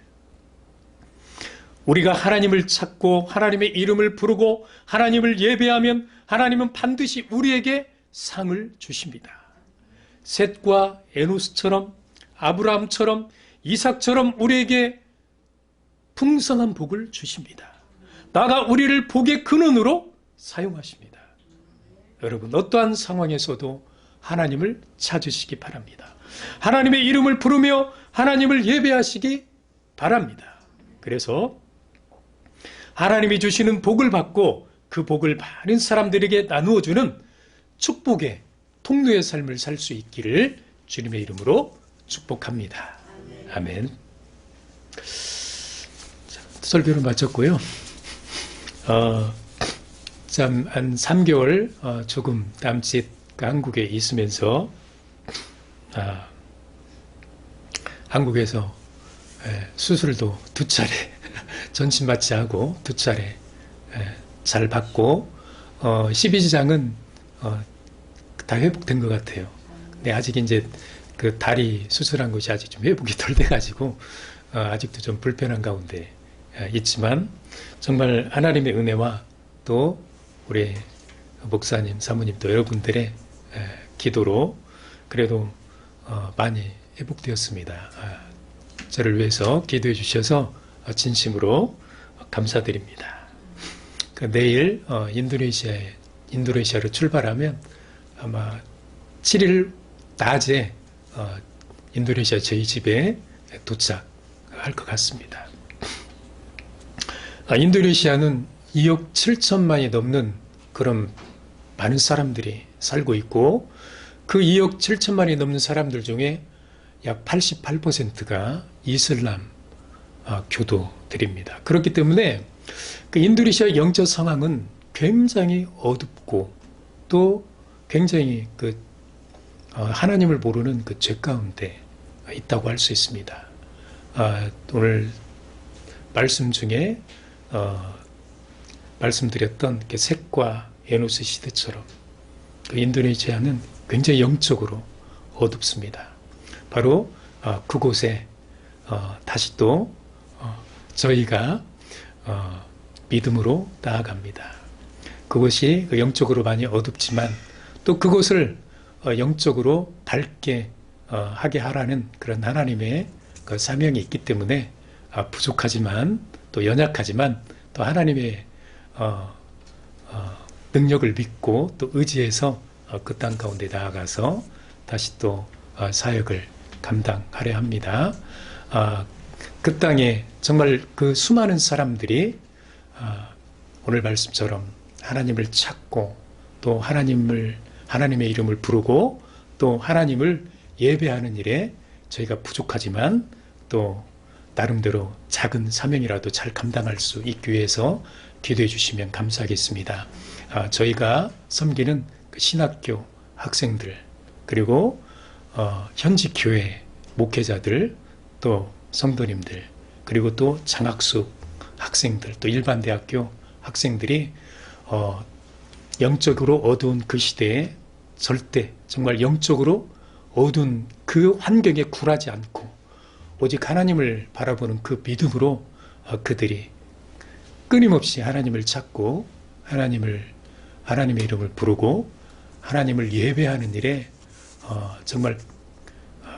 우리가 하나님을 찾고 하나님의 이름을 부르고 하나님을 예배하면 하나님은 반드시 우리에게 상을 주십니다. 셋과 에노스처럼 아브라함처럼 이삭처럼 우리에게 풍성한 복을 주십니다. 나아가 우리를 복의 근원으로 사용하십니다. 여러분, 어떠한 상황에서도 하나님을 찾으시기 바랍니다. 하나님의 이름을 부르며 하나님을 예배하시기 바랍니다. 그래서 하나님이 주시는 복을 받고 그 복을 많은 사람들에게 나누어주는 축복의 통로의 삶을 살 수 있기를 주님의 이름으로 축복합니다. 아멘. 자, 설교를 마쳤고요. 한 3개월 조금 남짓 한국에 있으면서 한국에서 수술도 2차례 전신 마취하고 2차례 잘 받고 12지장은 다 회복된 것 같아요. 근데 아직 이제 그 다리 수술한 것이 아직 좀 회복이 덜 돼가지고 아직도 좀 불편한 가운데 있지만 정말 하나님의 은혜와 또 우리 목사님, 사모님 또 여러분들의 기도로 그래도 많이 회복되었습니다. 저를 위해서 기도해 주셔서 진심으로 감사드립니다. 내일 인도네시아로 출발하면 아마 7일 낮에 인도네시아 저희 집에 도착할 것 같습니다. 인도네시아는 2억 7천만이 넘는 그런 많은 사람들이 살고 있고 그 2억 7천만이 넘는 사람들 중에 약 88%가 이슬람 교도들입니다. 그렇기 때문에 그 인도네시아의 영적 상황은 굉장히 어둡고 또 굉장히 하나님을 모르는 그 죄 가운데 있다고 할 수 있습니다. 오늘 말씀 중에 말씀드렸던 이렇게 색과 에노스 시대처럼 그 인도네시아는 굉장히 영적으로 어둡습니다. 바로 그곳에 다시 또 저희가 믿음으로 나아갑니다. 그곳이 영적으로 많이 어둡지만 또 그곳을 영적으로 밝게 하게 하라는 그런 하나님의 그 사명이 있기 때문에 부족하지만 또 연약하지만 또 하나님의 능력을 믿고 또 의지해서 그 땅 가운데 나아가서 다시 또 사역을 감당하려 합니다. 그 땅에 정말 그 수많은 사람들이 오늘 말씀처럼 하나님을 찾고 또 하나님의 이름을 부르고 또 하나님을 예배하는 일에 저희가 부족하지만 또 나름대로 작은 사명이라도 잘 감당할 수 있기 위해서 기도해 주시면 감사하겠습니다. 저희가 섬기는 그 신학교 학생들 그리고 현지 교회 목회자들 또 성도님들 그리고 또 장학숙 학생들 또 일반 대학교 학생들이 영적으로 어두운 그 시대에 절대 정말 영적으로 어두운 그 환경에 굴하지 않고 오직 하나님을 바라보는 그 믿음으로 그들이 끊임없이 하나님을 찾고 하나님의 이름을 부르고 하나님을 예배하는 일에 정말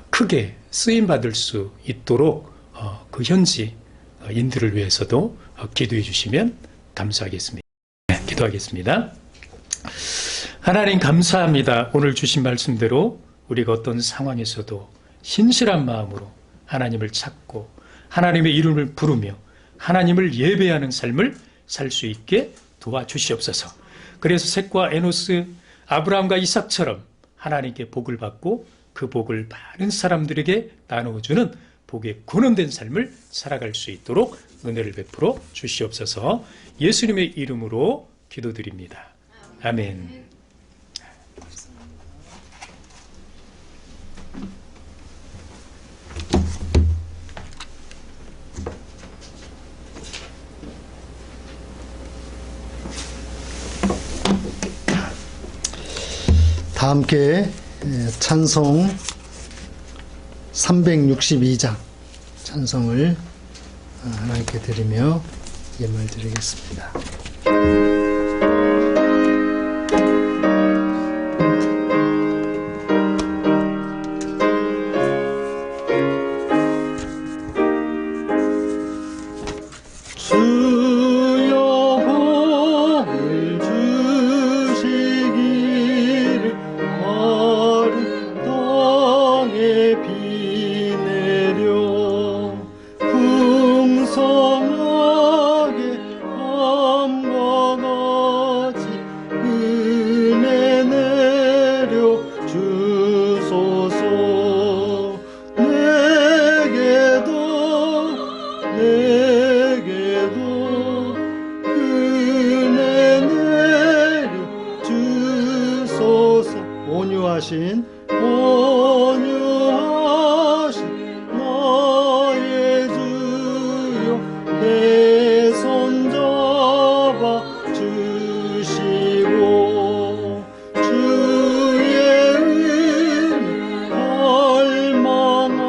크게 쓰임받을 수 있도록 그 현지 인들을 위해서도 기도해 주시면 감사하겠습니다. 네, 기도하겠습니다. 하나님 감사합니다. 오늘 주신 말씀대로 우리가 어떤 상황에서도 신실한 마음으로 하나님을 찾고 하나님의 이름을 부르며 하나님을 예배하는 삶을 살 수 있게 도와주시옵소서. 그래서 셋과 에노스, 아브라함과 이삭처럼 하나님께 복을 받고 그 복을 많은 사람들에게 나누어주는 복에 근원된 삶을 살아갈 수 있도록 은혜를 베풀어 주시옵소서. 예수님의 이름으로 기도드립니다. 아멘. 다 함께 찬송 362장 찬송을 하나님께 드리며 예물 드리겠습니다. 온유하신 나의 주여 내 손 잡아 주시고 주의 은혜 갈망하는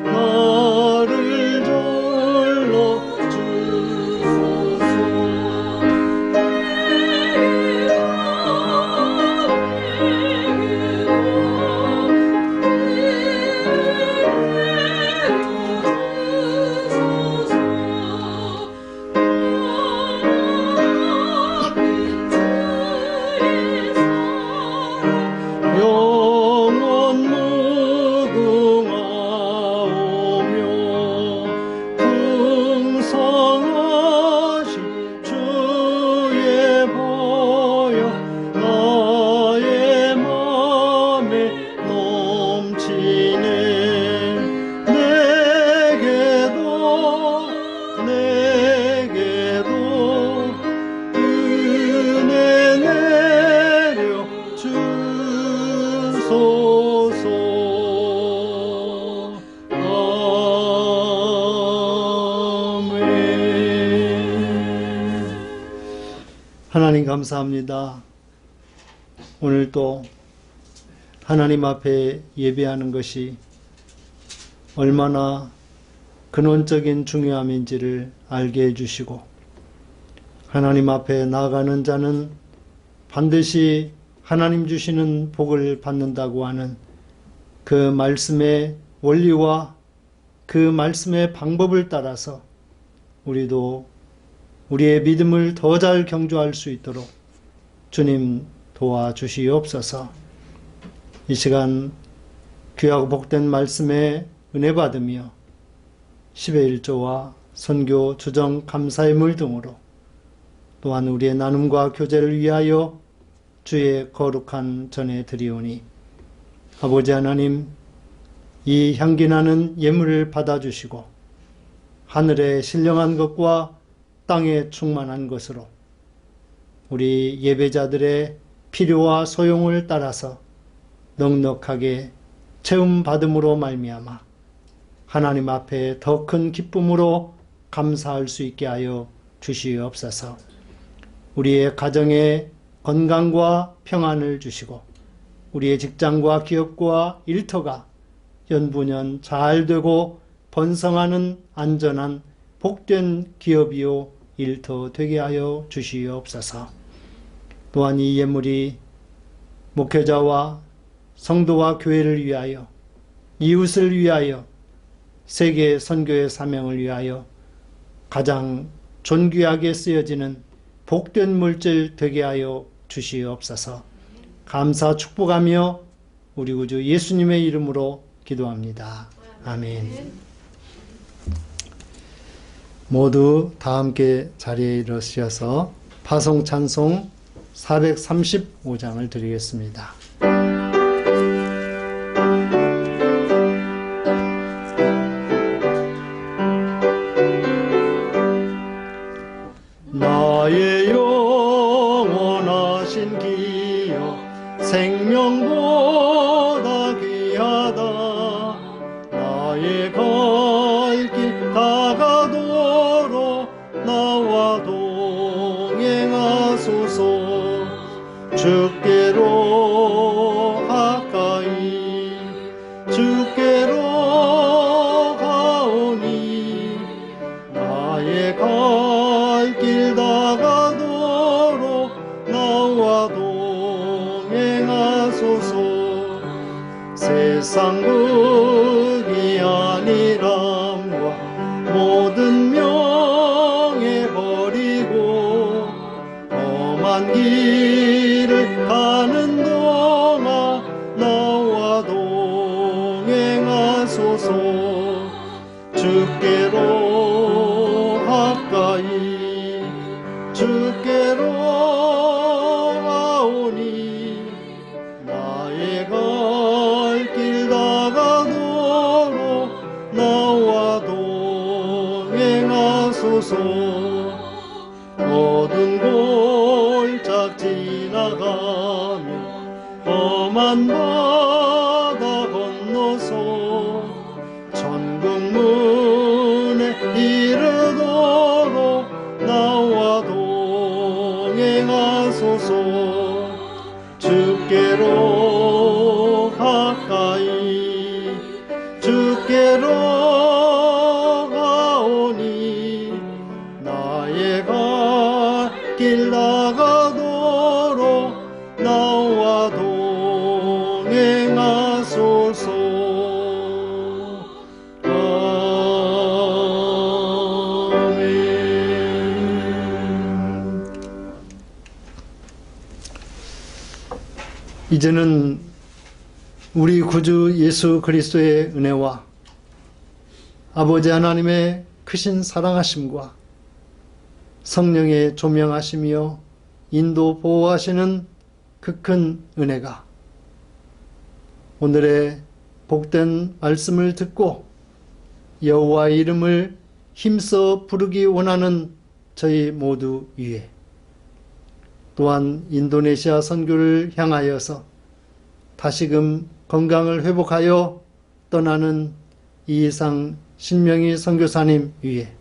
나를 절러 주소서. 영원 무궁하오며 풍성하신 주의 보혈 나의 맘에 넘치네. 내게도 은혜 내려 주소서. 아멘. 감사합니다. 오늘 또 하나님 앞에 예배하는 것이 얼마나 근원적인 중요함인지를 알게 해주시고, 하나님 앞에 나아가는 자는 반드시 하나님 주시는 복을 받는다고 하는 그 말씀의 원리와 그 말씀의 방법을 따라서 우리도 우리의 믿음을 더 잘 경주할 수 있도록 주님 도와주시옵소서. 이 시간 귀하고 복된 말씀에 은혜 받으며 10의 1조와 선교 주정 감사의 물 등으로 또한 우리의 나눔과 교제를 위하여 주의 거룩한 전에 드리오니, 아버지 하나님, 이 향기나는 예물을 받아주시고 하늘에 신령한 것과 땅에 충만한 것으로 우리 예배자들의 필요와 소용을 따라서 넉넉하게 채움받음으로 말미암아 하나님 앞에 더 큰 기쁨으로 감사할 수 있게 하여 주시옵소서. 우리의 가정에 건강과 평안을 주시고 우리의 직장과 기업과 일터가 연분연 잘 되고 번성하는 안전한 복된 기업이요 일터 되게 하여 주시옵소서. 또한 이 예물이 목회자와 성도와 교회를 위하여, 이웃을 위하여, 세계 선교의 사명을 위하여 가장 존귀하게 쓰여지는 복된 물질 되게 하여 주시옵소서. 감사 축복하며 우리 구주 예수님의 이름으로 기도합니다. 아멘. 모두 다 함께 자리에 일어서셔서 파송 찬송 435장을 드리겠습니다. 나의 영원하신 기여 생명보다 귀하다. 나의 갈 길 다가도록 나와 동행하소서. 주께로 가까이 주께로 가오니 나의 갈 길 다가도록 나와 동행하소서. 세상 극이 아니람과 모든 명예 버리고 험한 길을 가는 동안 나와 동행하소서. 주께로 가까이 주께로 가오니 나의 갈 길 다가도록 나와 동행하소서. 모든 골짝 지나가며 험한 바다 건너서 천국 문에 이르도록 나와 동행하소서. 주께로 가까이 주께로 가오니 나의 갈 길 나가도록 나와 동행하소서. 아멘. 이제는 우리 구주 예수 그리스도의 은혜와 아버지 하나님의 크신 사랑하심과 성령의 조명하시며 인도 보호하시는 그 큰 은혜가 오늘의 복된 말씀을 듣고 여호와의 이름을 힘써 부르기 원하는 저희 모두 위에, 또한 인도네시아 선교를 향하여서 다시금 건강을 회복하여 떠나는 이해상 신명희 선교사님 위에,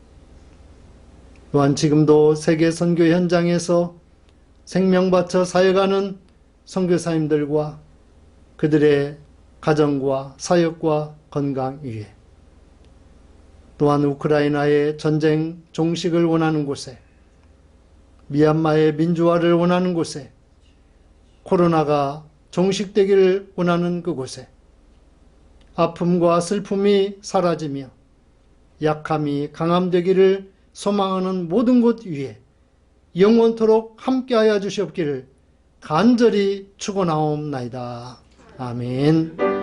또한 지금도 세계 선교 현장에서 생명 바쳐 사역하는 선교사님들과 그들의 가정과 사역과 건강 위에, 또한 우크라이나의 전쟁 종식을 원하는 곳에, 미얀마의 민주화를 원하는 곳에, 코로나가 종식되기를 원하는 그곳에 아픔과 슬픔이 사라지며 약함이 강함되기를 소망하는 모든 곳 위에 영원토록 함께하여 주시옵기를 간절히 축원하옵나이다. 아멘.